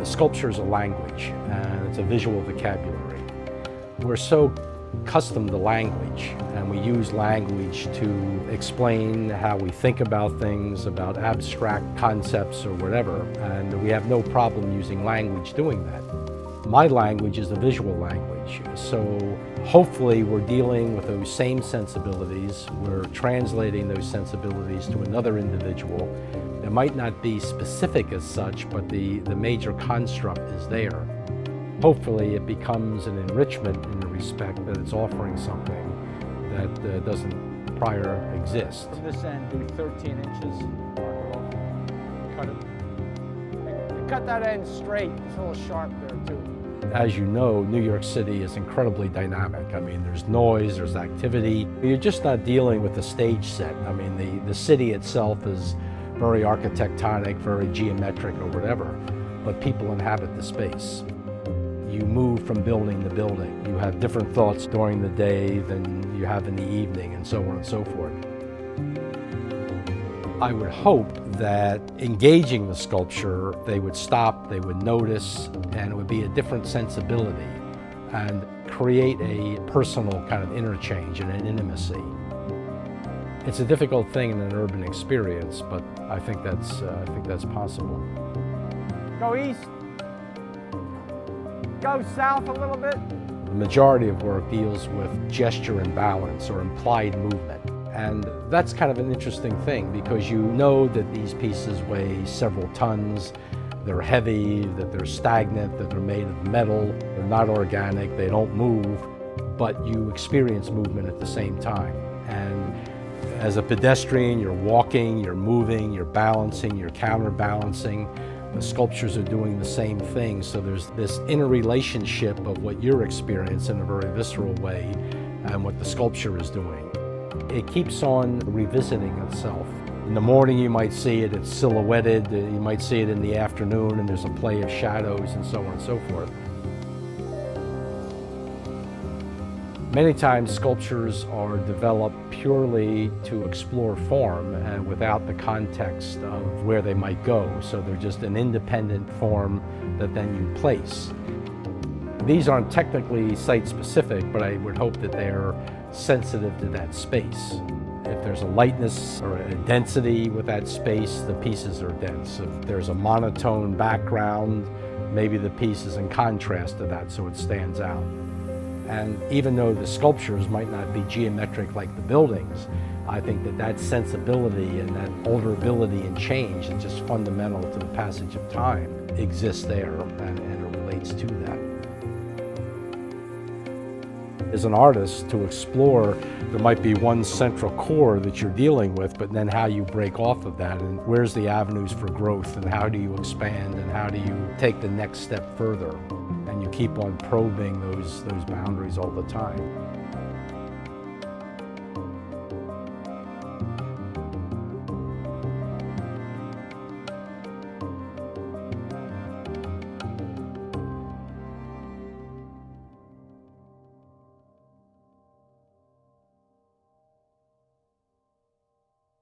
The sculpture is a language, and it's a visual vocabulary. We're so accustomed to language, and we use language to explain how we think about things, about abstract concepts or whatever, and we have no problem using language doing that. My language is a visual language, so hopefully we're dealing with those same sensibilities. We're translating those sensibilities to another individual. It might not be specific as such, but the major construct is there. Hopefully it becomes an enrichment in the respect that it's offering something that doesn't prior exist. From this end, do 13 inches. Cut it. Cut that end straight. It's a little sharp there too. As you know, New York City is incredibly dynamic. I mean, there's noise, there's activity. You're just not dealing with a stage set. I mean, the city itself is very architectonic, very geometric or whatever, but people inhabit the space. You move from building to building. You have different thoughts during the day than you have in the evening, and so on and so forth. I would hope that engaging the sculpture, they would stop, they would notice, and it would be a different sensibility and create a personal kind of interchange and an intimacy. It's a difficult thing in an urban experience, but I think that's possible. Go east. Go south a little bit. The majority of work deals with gesture and balance or implied movement. And that's kind of an interesting thing because you know that these pieces weigh several tons, they're heavy, that they're stagnant, that they're made of metal, they're not organic, they don't move, but you experience movement at the same time. And as a pedestrian, you're walking, you're moving, you're balancing, you're counterbalancing. The sculptures are doing the same thing, so there's this interrelationship of what you're experiencing in a very visceral way and what the sculpture is doing. It keeps on revisiting itself. In the morning you might see it, it's silhouetted, you might see it in the afternoon and there's a play of shadows and so on and so forth. Many times sculptures are developed purely to explore form and without the context of where they might go. So they're just an independent form that then you place. These aren't technically site-specific, but I would hope that they're sensitive to that space. If there's a lightness or a density with that space, the pieces are dense. If there's a monotone background, maybe the piece is in contrast to that, so it stands out. And even though the sculptures might not be geometric like the buildings, I think that sensibility and that alterability and change that's just fundamental to the passage of time exists there, and it relates to that. As an artist, to explore, there might be one central core that you're dealing with, but then how you break off of that, and where's the avenues for growth, and how do you expand, and how do you take the next step further? And you keep on probing those boundaries all the time.